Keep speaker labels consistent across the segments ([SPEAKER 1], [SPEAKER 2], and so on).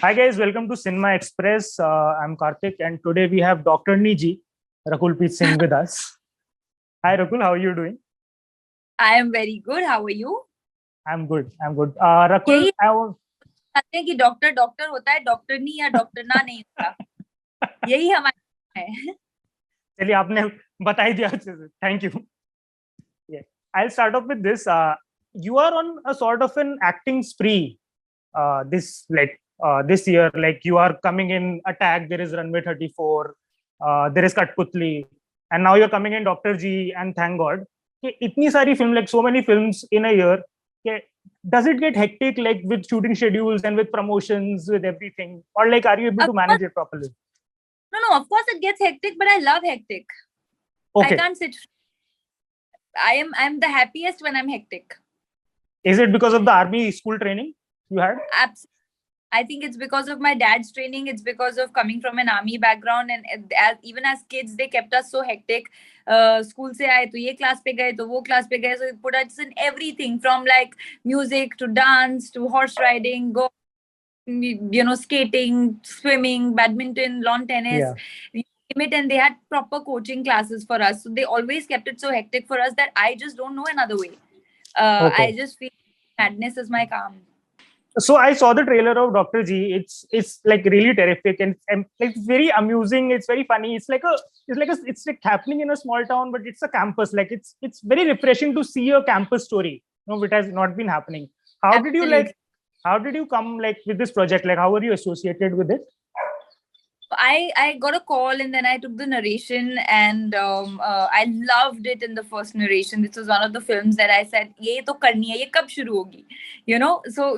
[SPEAKER 1] Hi guys, welcome to Cinema Express. I'm Kartik, and today we have Dr. Niji, Rakul Preet Singh with us. Hi Rakul, how are you doing?
[SPEAKER 2] I am very good. How are you?
[SPEAKER 1] I'm good. I'm good. Rakul,
[SPEAKER 2] यही
[SPEAKER 1] I was,
[SPEAKER 2] कहते हैं कि doctor doctor होता है, doctor नहीं या doctor ना नहीं होता. यही हमारा है.
[SPEAKER 1] चलिए आपने बता ही दिया अच्छे से. Thank you. Yeah, I'll start off with this. You are on a sort of an acting spree. This year, like you are coming in Attack. There is Runway 34. There is Katputli, and now you're coming in Doctor G. And thank God, कि इतनी सारी film, like so many films in a year. कि does it get hectic, like with shooting schedules and with promotions, with everything, or like are you able
[SPEAKER 2] Of
[SPEAKER 1] to
[SPEAKER 2] course,
[SPEAKER 1] manage it properly?
[SPEAKER 2] no. Of course, it gets hectic, but I love hectic. I
[SPEAKER 1] Okay,
[SPEAKER 2] can't sit. I'm the happiest when I'm hectic.
[SPEAKER 1] is it because of the army school training you had?
[SPEAKER 2] Absolutely. I think it's because of my dad's training. It's because of coming from an army background, and even as kids, they kept us so hectic. School se aaye to ye class pe gaye, to wo class pe gaye. So it put us in everything from like music to dance to horse riding, go, skating, swimming, badminton, lawn tennis,
[SPEAKER 1] Yeah.
[SPEAKER 2] you name it. And they had proper coaching classes for us. So they always kept it so hectic for us that I just don't know another way.
[SPEAKER 1] Okay.
[SPEAKER 2] I just feel madness is my calm.
[SPEAKER 1] So I saw the trailer of Dr. G. It's like really terrific and like very amusing. It's very funny. It's like happening in a small town, but it's a campus. Like it's very refreshing to see a campus story. Which has not been happening. How did you
[SPEAKER 2] Absolutely.
[SPEAKER 1] like? How did you come like with this project? Like how were you associated with it?
[SPEAKER 2] I got a call and then I took the narration, and I loved it in the first narration. This was one of the films that I said, "ये तो करनी है, ये कब शुरू होगी?"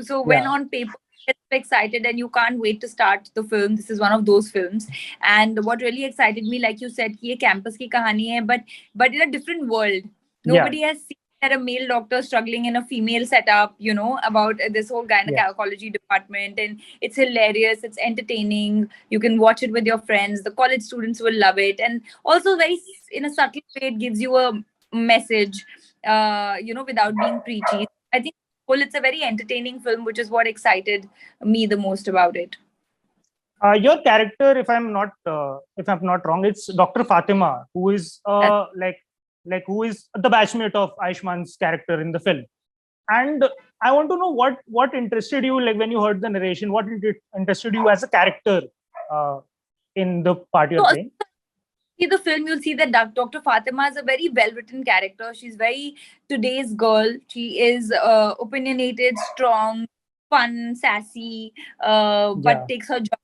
[SPEAKER 2] So when
[SPEAKER 1] Yeah.
[SPEAKER 2] on paper, you get excited and you can't wait to start the film. This is one of those films, and what really excited me, like you said, कि ये campus की कहानी है, but in a different world.
[SPEAKER 1] Yeah.
[SPEAKER 2] Nobody has seen that a male doctor struggling in a female setup, about this whole
[SPEAKER 1] Yeah.
[SPEAKER 2] gynecology department, and it's hilarious, it's entertaining. You can watch it with your friends. The college students will love it, and also very in a subtle way, it gives you a message, without being preachy. I think, well, it's a very entertaining film, which is what excited me the most about it.
[SPEAKER 1] Your character, if I'm not wrong, it's Dr. Fatima, who is
[SPEAKER 2] That's,
[SPEAKER 1] who is the batchmate of Ayushmann's character in the film. And I want to know what interested you, like when you heard the narration, what interested you as a character uh, in the part you're
[SPEAKER 2] so
[SPEAKER 1] playing?
[SPEAKER 2] see the film, you'll see that Dr. Fatima is a very well-written character. She's very today's girl. She is opinionated, strong, fun, sassy,
[SPEAKER 1] Yeah.
[SPEAKER 2] but takes her job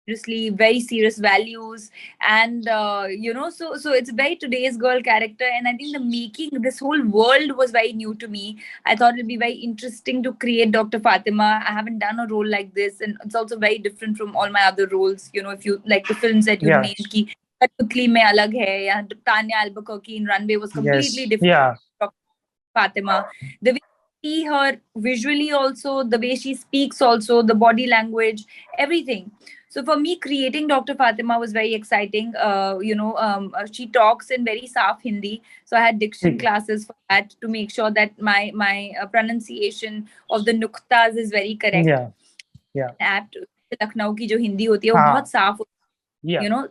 [SPEAKER 2] seriously, very serious values, and so it's very today's girl character. And I think the making this whole world was very new to me. I thought it'd be very interesting to create Dr. Fatima. I haven't done a role like this, and it's also very different from all my other roles. If you like the films that you
[SPEAKER 1] Yeah.
[SPEAKER 2] named, ki Katputli mein alag hai, ya Tanya Albuquerque in Runway was completely
[SPEAKER 1] Yes.
[SPEAKER 2] different
[SPEAKER 1] Yeah.
[SPEAKER 2] from Fatima. The way you see her visually, also the way she speaks, also the body language, everything. So for me, creating Dr. Fatima was very exciting. She talks in very soft Hindi, so I had diction
[SPEAKER 1] ठीक है.
[SPEAKER 2] classes for that to make sure that my pronunciation of the nuktas is very correct.
[SPEAKER 1] Yeah. Yeah.
[SPEAKER 2] Apt Lucknow की जो हिंदी होती है वो
[SPEAKER 1] हाँ.
[SPEAKER 2] बहुत साफ होती है,
[SPEAKER 1] Yeah.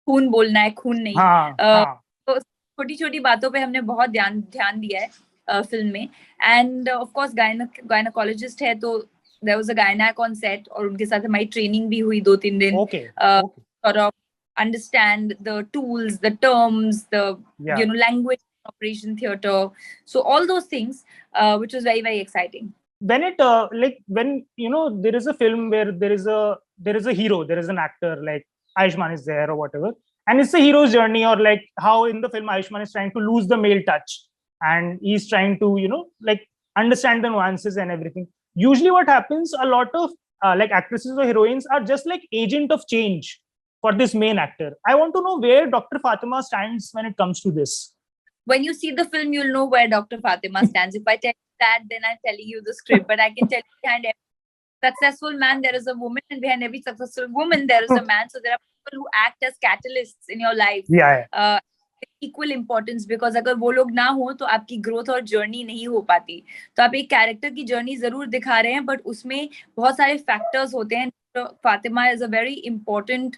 [SPEAKER 2] खून बोलना है, खून नहीं.
[SPEAKER 1] हाँ. हाँ.
[SPEAKER 2] तो छोटी छोटी बातों पे हमने बहुत ध्यान दिया है फिल्म में. एंड ऑफ कोर्स गायनोकोलॉजिस्ट है, तो there was a gynaec on set, और उनके साथ हमारी ट्रेनिंग भी हुई 2-3 दिन.
[SPEAKER 1] Okay. Okay.
[SPEAKER 2] Sort of understand the tools, the terms, the
[SPEAKER 1] Yeah.
[SPEAKER 2] language, operation theater, so all those things, which was very, very exciting.
[SPEAKER 1] When it when there is a film where there is a hero, there is an actor like Ayushmann is there or whatever, and it's the hero's journey, or like how in the film Ayushmann is trying to lose the male touch, and he's trying to like understand the nuances and everything. Usually what happens, a lot of like actresses or heroines are just like agent of change for this main actor. I want to know where Dr. Fatima stands when it comes to this.
[SPEAKER 2] When you see the film, you'll know where Dr. Fatima stands. If I tell you that, then I'm telling you the script. But I can tell you, behind every successful man, there is a woman, and behind every successful woman, there is a man. So there are people who act as catalysts in your life.
[SPEAKER 1] Yeah.
[SPEAKER 2] Equal importance, because अगर वो लोग ना हो तो आपकी growth और journey नहीं हो पाती. तो आप एक कैरेक्टर की जर्नी जरूर दिखा रहे हैं, बट उसमें बहुत सारे फैक्टर्स होते हैं. Fatima is a very important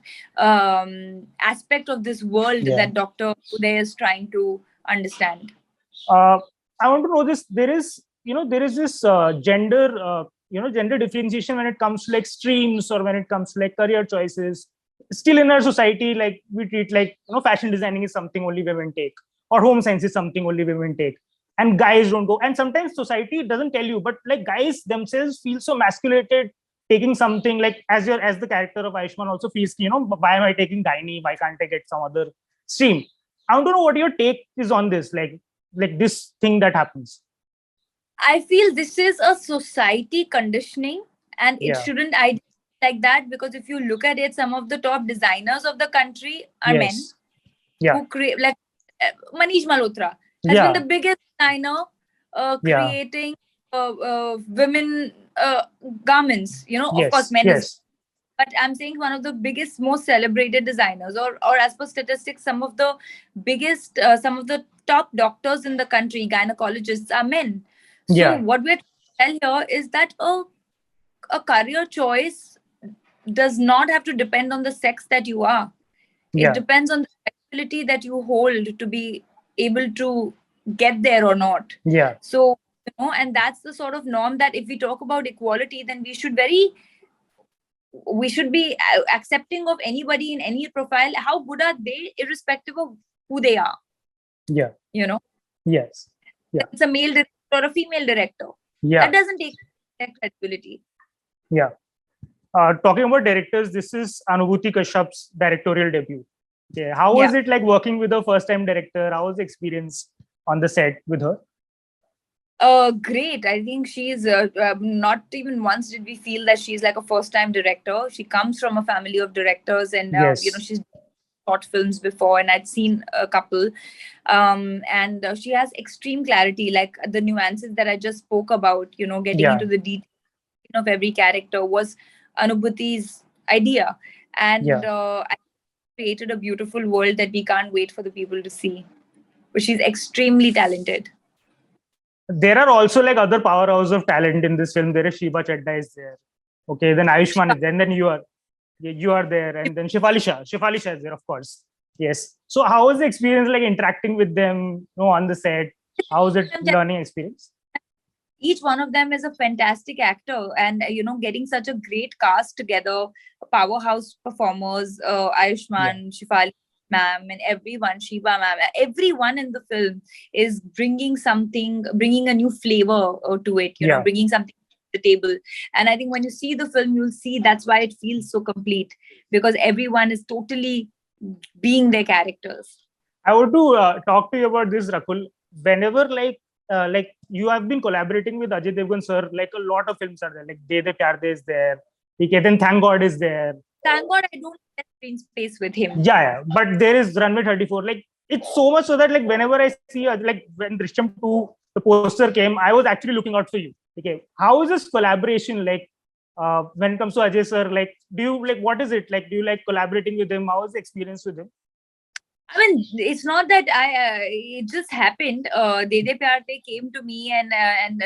[SPEAKER 2] aspect of this world
[SPEAKER 1] Yeah.
[SPEAKER 2] that Dr. Uday is trying to understand.
[SPEAKER 1] uh, I want to know this. There is this gender differentiation when it comes to like streams, or when it comes to like career choices. Still in our society, like we treat like, fashion designing is something only women take, or home science is something only women take, and guys don't go. And sometimes society doesn't tell you, but like guys themselves feel so masculated taking something, like as the character of Ayushmann also feels, why am I taking gynae? Why can't I get some other stream? I want to know what your take is on this, like this thing that happens.
[SPEAKER 2] I feel this is a society conditioning, and it
[SPEAKER 1] Yeah.
[SPEAKER 2] shouldn't ideally be like that, because if you look at it, some of the top designers of the country are men
[SPEAKER 1] Yes. Yeah.
[SPEAKER 2] who create, like Manish Malhotra has been
[SPEAKER 1] Yeah.
[SPEAKER 2] the biggest designer
[SPEAKER 1] Yeah.
[SPEAKER 2] creating women garments. Of course,
[SPEAKER 1] Yes.
[SPEAKER 2] men as,
[SPEAKER 1] Yes.
[SPEAKER 2] but I'm saying one of the biggest, most celebrated designers, or as per statistics, some of the biggest, some of the top doctors in the country, gynecologists, are men. So
[SPEAKER 1] Yeah.
[SPEAKER 2] what we're trying to tell here is that a career choice does not have to depend on the sex that you are. It
[SPEAKER 1] Yeah.
[SPEAKER 2] depends on the ability that you hold to be able to get there or not.
[SPEAKER 1] Yeah.
[SPEAKER 2] So, and that's the sort of norm that if we talk about equality, then we should be accepting of anybody in any profile. How good are they, irrespective of who they are?
[SPEAKER 1] Yeah. Yes. Yeah.
[SPEAKER 2] It's a male director or a female director.
[SPEAKER 1] Yeah.
[SPEAKER 2] That doesn't take credibility.
[SPEAKER 1] Yeah. Talking about directors, this is Anubhuti Kashyap's directorial debut. Okay. How was it like working with a first-time director? How was the experience on the set with her?
[SPEAKER 2] Great. I think she's not even once did we feel that she's like a first-time director. She comes from a family of directors, and
[SPEAKER 1] Yes.
[SPEAKER 2] she's short films before, and I'd seen a couple. And she has extreme clarity, like the nuances that I just spoke about. Getting
[SPEAKER 1] Yeah.
[SPEAKER 2] into the detail of every character was Anubhuti's idea, and I created a beautiful world that we can't wait for the people to see. But she's extremely talented.
[SPEAKER 1] There are also like other powerhouse of talent in this film. There is Shiba Chadda is there. Okay, then Ayushmann is there, and then you are there, and then Shefali Shah is there, of course. Yes. So how was the experience like interacting with them, on the set? How was it learning experience?
[SPEAKER 2] Each one of them is a fantastic actor, and getting such a great cast together, powerhouse performers, Ayushmann, Shefali ma'am, and everyone, Shiva ma'am, everyone in the film is bringing a new flavor to it, bringing something to the table. And I think when you see the film, you'll see that's why it feels so complete, because everyone is totally being their characters.
[SPEAKER 1] I want to talk to you about this, Rakul. Whenever like you have been collaborating with Ajay Devgan sir, like a lot of films are there, like De De Pyar De is there, okay, then Thank God is there.
[SPEAKER 2] Thank God I don't get screen space with him.
[SPEAKER 1] Yeah, but there is Runway 34. Like it's so much so that like whenever I see like when Drishyam 2 the poster came, I was actually looking out for you. Okay, how is this collaboration like? When it comes to Ajay sir, like do you like, what is it like? Do you like collaborating with him? How was the experience with him?
[SPEAKER 2] I mean, it's not that it just happened. De De Pyar De came to me, and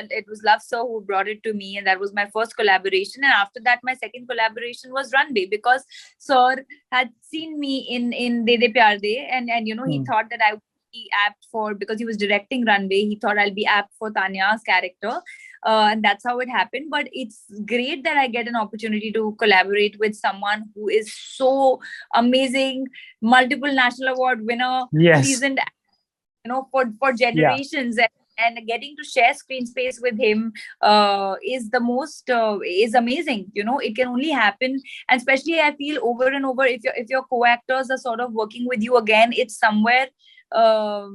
[SPEAKER 2] it was Love Sir who brought it to me, and that was my first collaboration. And after that, my second collaboration was Runway, because Sir had seen me in De De Pyar De, and he thought that I would be apt for, because he was directing Runway. He thought I'll be apt for Tanya's character. And that's how it happened. But it's great that I get an opportunity to collaborate with someone who is so amazing, multiple national award winner, seasoned, for generations. And getting to share screen space with him is amazing. It can only happen, and especially I feel over and over, if your co-actors are sort of working with you again, it's somewhere a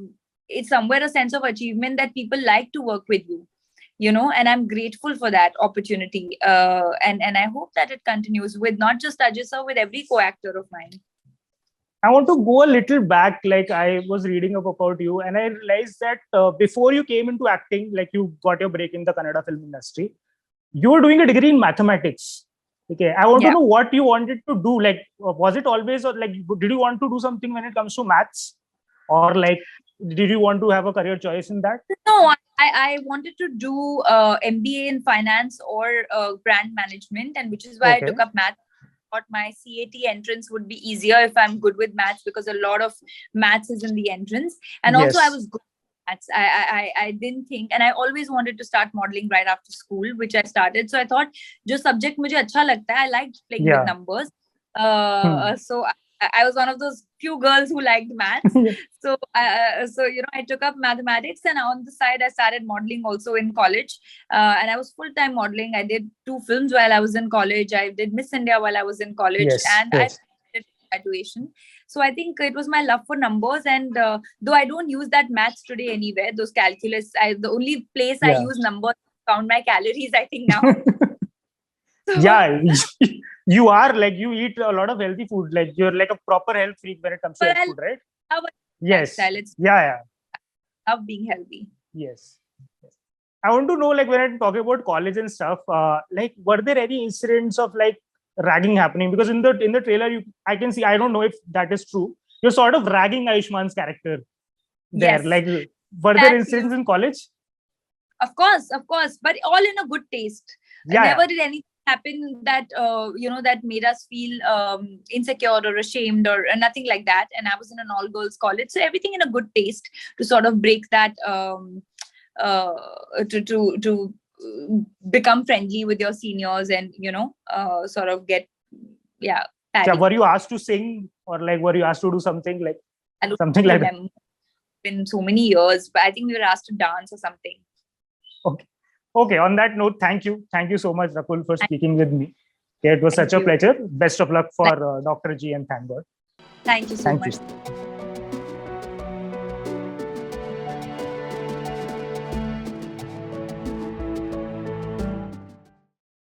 [SPEAKER 2] sense of achievement that people like to work with you. And I'm grateful for that opportunity. And I hope that it continues with not just Ajay sir, with every co-actor of mine.
[SPEAKER 1] I want to go a little back. Like I was reading up about you, and I realized that before you came into acting, like you got your break in the Kannada film industry, you were doing a degree in mathematics. Okay, I want to know what you wanted to do. Like, was it always, or like, did you want to do something when it comes to maths? or like, did you want to have a career choice in that?
[SPEAKER 2] No, I wanted to do MBA in finance or brand management, and which is why I
[SPEAKER 1] Okay.
[SPEAKER 2] took up math. Thought my CAT entrance would be easier if I'm good with maths, because a lot of maths is in the entrance. And also I
[SPEAKER 1] Yes.
[SPEAKER 2] was good at maths. I didn't think, and I always wanted to start modeling right after school, which I started. So I thought, jo subject mujhe acha lagta hai, I liked playing with
[SPEAKER 1] Yeah.
[SPEAKER 2] numbers.
[SPEAKER 1] Hmm.
[SPEAKER 2] So I was one of those few girls who liked maths. So I took up mathematics, and on the side I started modeling also in college. And I was full-time modeling. I did 2 films while I was in college. I did Miss India while I was in college,
[SPEAKER 1] Yes.
[SPEAKER 2] and I
[SPEAKER 1] Yes.
[SPEAKER 2] did graduation. So I think it was my love for numbers, and though I don't use that maths today anywhere, those calculus, the only place I
[SPEAKER 1] Yeah.
[SPEAKER 2] use numbers to count my calories, I think now. So,
[SPEAKER 1] Yeah. You are like, you eat a lot of healthy food. Like, you're like a proper health freak when it comes to
[SPEAKER 2] but
[SPEAKER 1] health
[SPEAKER 2] I
[SPEAKER 1] food, right?
[SPEAKER 2] love
[SPEAKER 1] Yes.
[SPEAKER 2] lifestyle. It's
[SPEAKER 1] Yeah. Yeah.
[SPEAKER 2] love being healthy.
[SPEAKER 1] Yes. Yes. I want to know, like, when I'm talking about college and stuff, like, were there any incidents of like ragging happening? Because in the trailer, I can see. I don't know if that is true. You're sort of ragging Ayushman's character there.
[SPEAKER 2] Yes,
[SPEAKER 1] Like, were there
[SPEAKER 2] that you,
[SPEAKER 1] incidents in college?
[SPEAKER 2] of course, but all in a good taste.
[SPEAKER 1] Yeah.
[SPEAKER 2] Never
[SPEAKER 1] Yeah.
[SPEAKER 2] did anything happen that that made us feel insecure or ashamed, or nothing like that. And I was in an all girls college, so everything in a good taste to sort of break that uh, to become friendly with your seniors, and sort of get
[SPEAKER 1] Yeah.
[SPEAKER 2] pally.
[SPEAKER 1] Were you asked to sing, or like, were you asked to do something like
[SPEAKER 2] I don't
[SPEAKER 1] something like that?
[SPEAKER 2] remember, in so many years, but I think we were asked to dance or something.
[SPEAKER 1] Okay. Okay. On that note, thank you. Thank you so much, Rakul, for speaking with me. Okay, it was such
[SPEAKER 2] Thank
[SPEAKER 1] a
[SPEAKER 2] you.
[SPEAKER 1] pleasure. Best of luck for Dr. G, and thank God.
[SPEAKER 2] Thank you so
[SPEAKER 1] Thank
[SPEAKER 2] much.
[SPEAKER 1] you.